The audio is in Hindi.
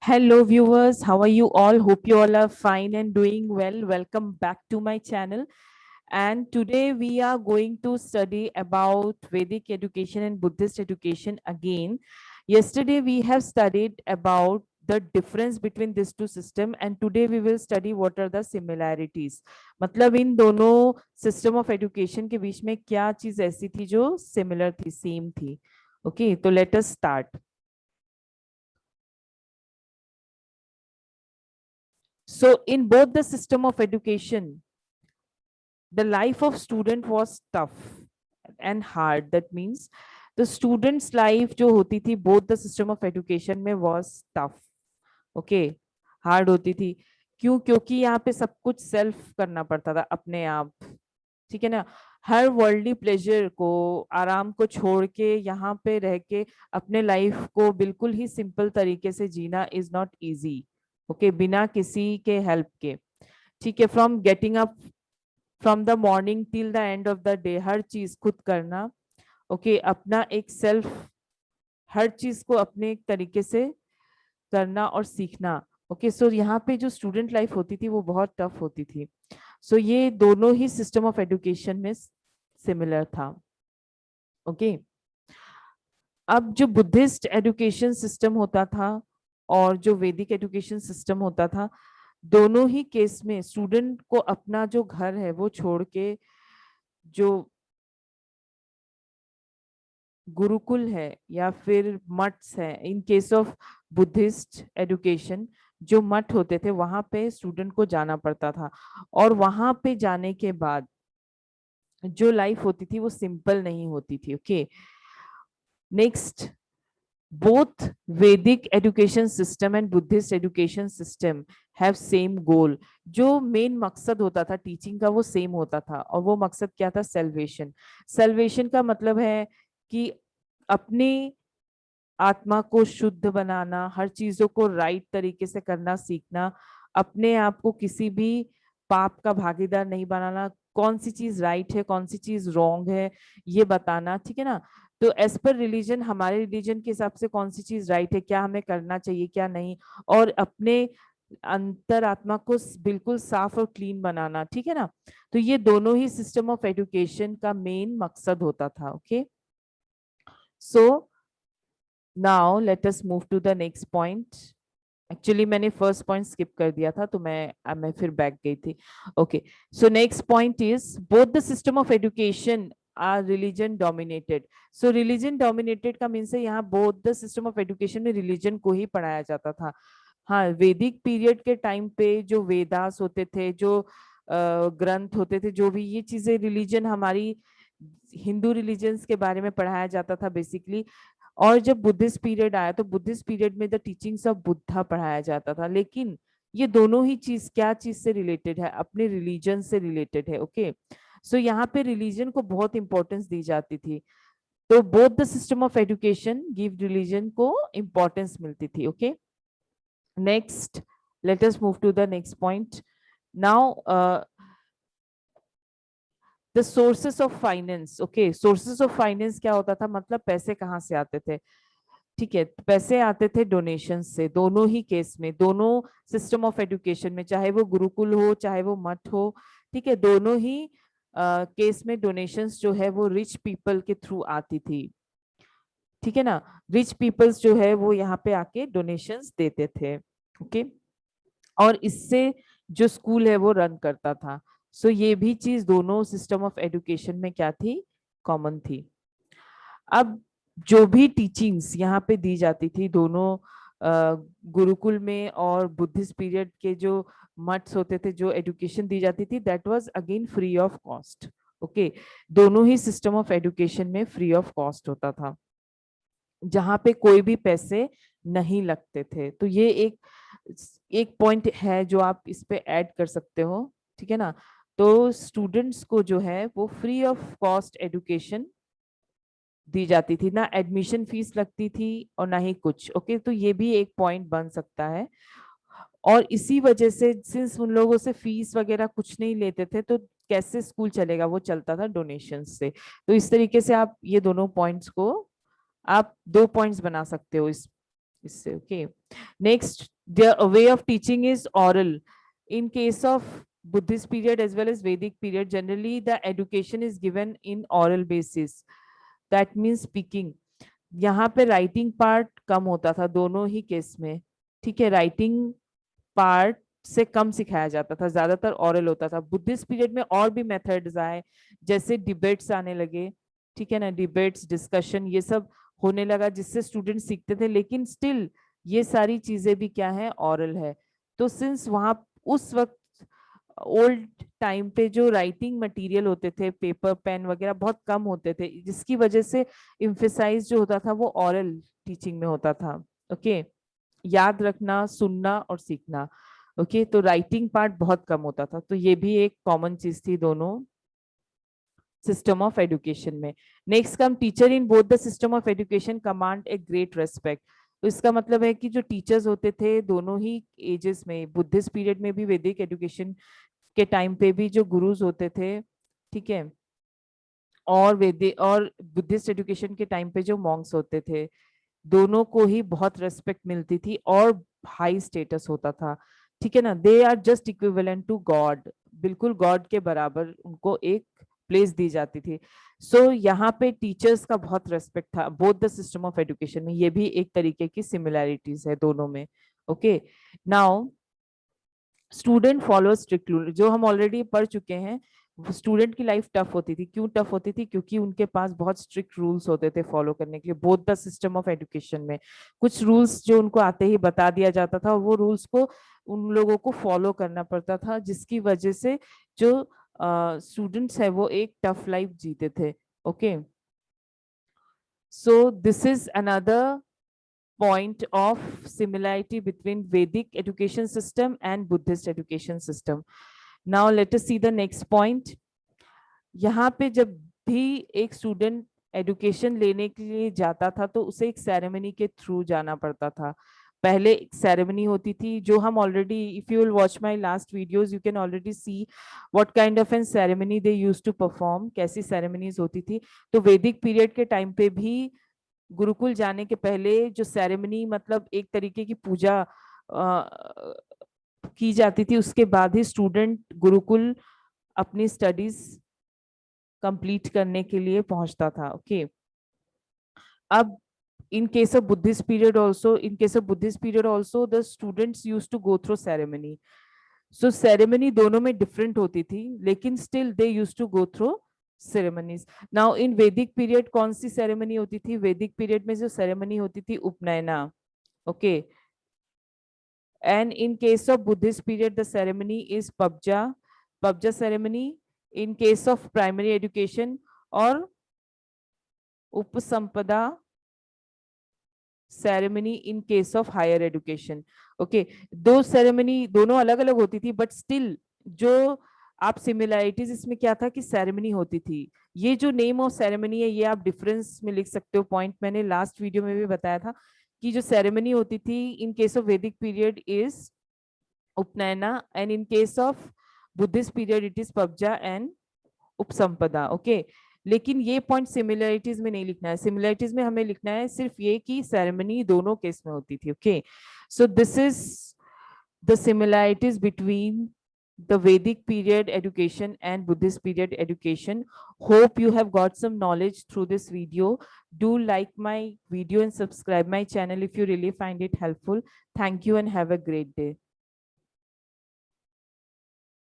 Hello, viewers. How are you all? Hope you all are fine and doing well. Welcome back to my channel. And today we are going to study about Vedic education and Buddhist education again. Yesterday we have studied about the difference between these two systems, and today we will study what are the similarities. मतलब इन दोनों सिस्टम ऑफ एजुकेशन के बीच में क्या चीज ऐसी थी जो सिमिलर थी, सेम थी. ओके, तो let us start. So in both the system of education, the life of student was tough and hard. That means the student's life जो होती थी both the system of education में was tough. Okay, hard होती थी. क्यों? क्योंकि यहाँ पे सब कुछ सेल्फ करना पड़ता था अपने आप. ठीक है ना. हर वर्ल्डली प्लेजर को, आराम को छोड़ के यहाँ पे रह के अपने लाइफ को बिल्कुल ही सिंपल तरीके से जीना इज नॉट इजी. ओके, बिना किसी के हेल्प के. ठीक है. From getting up from the morning till the end of the day हर चीज खुद करना. ओके, अपना एक सेल्फ, हर चीज को अपने एक तरीके से करना और सीखना. ओके, सो यहाँ पे जो स्टूडेंट लाइफ होती थी वो बहुत टफ होती थी. सो ये दोनों ही सिस्टम ऑफ एजुकेशन में सिमिलर था. ओके, अब जो बुद्धिस्ट एजुकेशन सिस्टम होता था और जो वैदिक एजुकेशन सिस्टम होता था, दोनों ही केस में स्टूडेंट को अपना जो घर है वो छोड़ के जो गुरुकुल है या फिर मठ्स है, इन केस ऑफ बुद्धिस्ट एजुकेशन जो मठ होते थे वहां पे स्टूडेंट को जाना पड़ता था. और वहां पे जाने के बाद जो लाइफ होती थी वो सिंपल नहीं होती थी. Okay, next, both Vedic education system and Buddhist education system have same goal. जो मेन मकसद होता था टीचिंग का वो सेम होता था, और वो मकसद क्या था? सेल्वेशन. सेल्वेशन का मतलब है कि अपनी आत्मा को शुद्ध बनाना, हर चीजों को राइट तरीके से करना सीखना, अपने आप को किसी भी पाप का भागीदार नहीं बनाना, कौन सी चीज राइट है कौन सी चीज रॉन्ग है ये बताना. ठीक है ना. तो एज पर रिलीजन, हमारे रिलीजन के हिसाब से कौन सी चीज राइट है, क्या हमें करना चाहिए क्या नहीं, और अपने अंतर आत्मा को बिल्कुल साफ और क्लीन बनाना. ठीक है ना. तो ये दोनों ही सिस्टम ऑफ एजुकेशन का मेन मकसद होता था. Okay, so now let us move to the next point. Actually मैंने फर्स्ट पॉइंट स्किप कर दिया था तो मैं फिर बैक गई थी. Okay, so next point is both the system of education are religion dominated. So religion dominated का मीन्स है यहाँ both the system of education में रिलीजन को ही पढ़ाया जाता था. हाँ, वैदिक पीरियड के टाइम पे जो वेदास होते थे, जो ग्रंथ होते थे, जो भी ये चीजें रिलीजन हमारी हिंदू रिलीजन्स के बारे में पढ़ाया जाता था बेसिकली. और जब बुद्धिस्ट पीरियड आया तो बुद्धिस्ट पीरियड में द टीचिंग्स ऑफ बुद्धा पढ़ाया जाता था. लेकिन ये दोनों ही चीज क्या चीज से रिलेटेड है? अपने रिलीजन से रिलेटेड है. ओके, सो यहाँ पे रिलीजन को बहुत इंपॉर्टेंस दी जाती थी. तो both the system of education give religion को इंपॉर्टेंस मिलती थी. Okay, next, let us move to the next point. Now the sources of finance. Okay, sources of finance क्या होता था? मतलब पैसे कहाँ से आते थे? ठीक है, पैसे आते थे डोनेशन से. दोनों ही केस में, दोनों सिस्टम ऑफ एजुकेशन में, चाहे वो गुरुकुल हो चाहे वो मठ हो, ठीक है, दोनों ही केस में डोनेशंस जो है वो रिच पीपल के थ्रू आती थी. ठीक है ना. रिच पीपल्स जो है वो यहाँ पे आके डोनेशंस देते थे. ओके, और इससे जो स्कूल है वो रन करता था. सो ये भी चीज दोनों सिस्टम ऑफ एजुकेशन में क्या थी? कॉमन थी. अब जो भी टीचिंग्स यहाँ पे दी जाती थी दोनों गुरुकुल में और बुद्धिस्ट पीरियड के जो मठ्स होते थे, जो एजुकेशन दी जाती थी, that was again free of cost. Okay, दोनों ही सिस्टम ऑफ एजुकेशन में फ्री ऑफ कॉस्ट होता था, जहाँ पे कोई भी पैसे नहीं लगते थे. तो ये एक एक पॉइंट है जो आप इस पे ऐड कर सकते हो. ठीक है ना. तो स्टूडेंट्स को जो है वो फ्री ऑफ कॉस्ट एजुकेशन दी जाती थी, ना एडमिशन फीस लगती थी और ना ही कुछ. ओके, तो ये भी एक पॉइंट बन सकता है. और इसी वजह से सिंस उन लोगों से फीस वगैरह कुछ नहीं लेते थे तो कैसे स्कूल चलेगा? वो चलता था डोनेशन से. तो इस तरीके से आप ये दोनों पॉइंट्स को, आप दो पॉइंट्स बना सकते हो इससे. Okay, next, their way of teaching is oral. In case of Buddhist period as well as Vedic period, generally the education is given in oral basis, that means speaking. यहाँ पे राइटिंग पार्ट कम होता था दोनों ही केस में, ठीक है, राइटिंग पार्ट से कम सिखाया जाता था, ज्यादातर ओरल होता था। बुद्धिस्ट पीरियड में और भी मेथड्स आए, जैसे डिबेट्स आने लगे, ठीक है ना, डिबेट्स डिस्कशन ये सब होने लगा जिससे स्टूडेंट सीखते थे, लेकिन स्टिल ये सारी चीजें भी क्या है, ओरल है। तो सिंस वहां उस वक्त ओल्ड टाइम पे जो राइटिंग मटेरियल होते थे, पेपर पेन वगैरह बहुत कम होते थे, जिसकी वजह से इम्फेसाइज जो होता था वो ओरल टीचिंग में होता था। ओके, याद रखना, सुनना और सीखना। ओके, तो राइटिंग पार्ट बहुत कम होता था, तो ये भी एक कॉमन चीज थी दोनों सिस्टम ऑफ एजुकेशन में। Next come teacher in both the system of education command a great respect. तो इसका मतलब है कि जो टीचर्स होते थे दोनों ही एजेस में, बुद्धिस्ट पीरियड में भी वैदिक एजुकेशन के टाइम पे भी जो गुरुज होते थे, ठीक है, और वैदिक और बुद्धिस्ट एजुकेशन के टाइम पे जो मॉन्क्स होते थे, दोनों को ही बहुत रेस्पेक्ट मिलती थी और हाई स्टेटस होता था, ठीक है ना। They are just equivalent to God, बिल्कुल गॉड के बराबर उनको एक प्लेस दी जाती थी। सो यहाँ पे टीचर्स का बहुत रेस्पेक्ट था both the system of education में, ये भी एक तरीके की सिमिलैरिटीज है दोनों में। Okay, now student follow strict rule, जो हम ऑलरेडी पढ़ चुके हैं। स्टूडेंट की लाइफ टफ होती थी, क्यों टफ होती थी, क्योंकि उनके पास बहुत स्ट्रिक्ट रूल्स होते थे फॉलो करने के लिए। Both the system of education में कुछ रूल्स जो उनको आते ही बता दिया जाता था, वो रूल्स को उन लोगों को फॉलो करना पड़ता था, जिसकी वजह से जो स्टूडेंट्स है वो एक टफ लाइफ जीते थे। Okay, so this is another point of similarity between Vedic education system and Buddhist education system. Now let us see the next point. यहाँ पे जब भी एक स्टूडेंट एजुकेशन लेने के लिए जाता था तो उसे एक सेरेमनी के थ्रू जाना पड़ता था। पहले एक सेरेमनी होती थी जो हम already, if you will watch my last videos you can already see what kind of an ceremony they used to perform, कैसी सेरेमनीज होती थी। तो वैदिक पीरियड के टाइम पे भी गुरुकुल जाने के पहले जो सेरेमनी, मतलब एक तरीके की पूजा की जाती थी, उसके बाद ही स्टूडेंट गुरुकुल अपनी स्टडीज कंप्लीट करने के लिए पहुंचता था। ओके, अब in case of Buddhist period also, the students used to go through ceremony. So ceremony दोनों में different होती थी, लेकिन still they used to go through ceremonies. Now in Vedic period कौन सी ceremony होती थी? Vedic period में जो ceremony होती थी उपनयना। Okay, and in case of Buddhist period the ceremony is pabja ceremony in case of primary education, और Upasampada ceremony in case of higher education. Okay, दो सेरेमनी दोनों अलग अलग होती थी, बट स्टिल जो आप सिमिलैरिटीज इसमें क्या था कि सेरेमनी होती थी। ये जो नेम ऑफ सेरेमनी है ये आप डिफरेंस में लिख सकते हो। पॉइंट मैंने लास्ट वीडियो में भी बताया था कि जो सेरेमनी होती थी in case of Vedic period is Upanayana, and in case of Buddhist period it is Pabbajja and Upasampada. Okay, लेकिन ये पॉइंट सिमिलरिटीज में नहीं लिखना है, सिमिलरिटीज में हमें लिखना है सिर्फ ये कि सेरेमनी दोनों केस में होती थी। Okay, so this is the similarities between the Vedic period education and Buddhist period education. Hope you have got some knowledge through this video. Do like my video and subscribe my channel if you really find it helpful. Thank you and have a great day.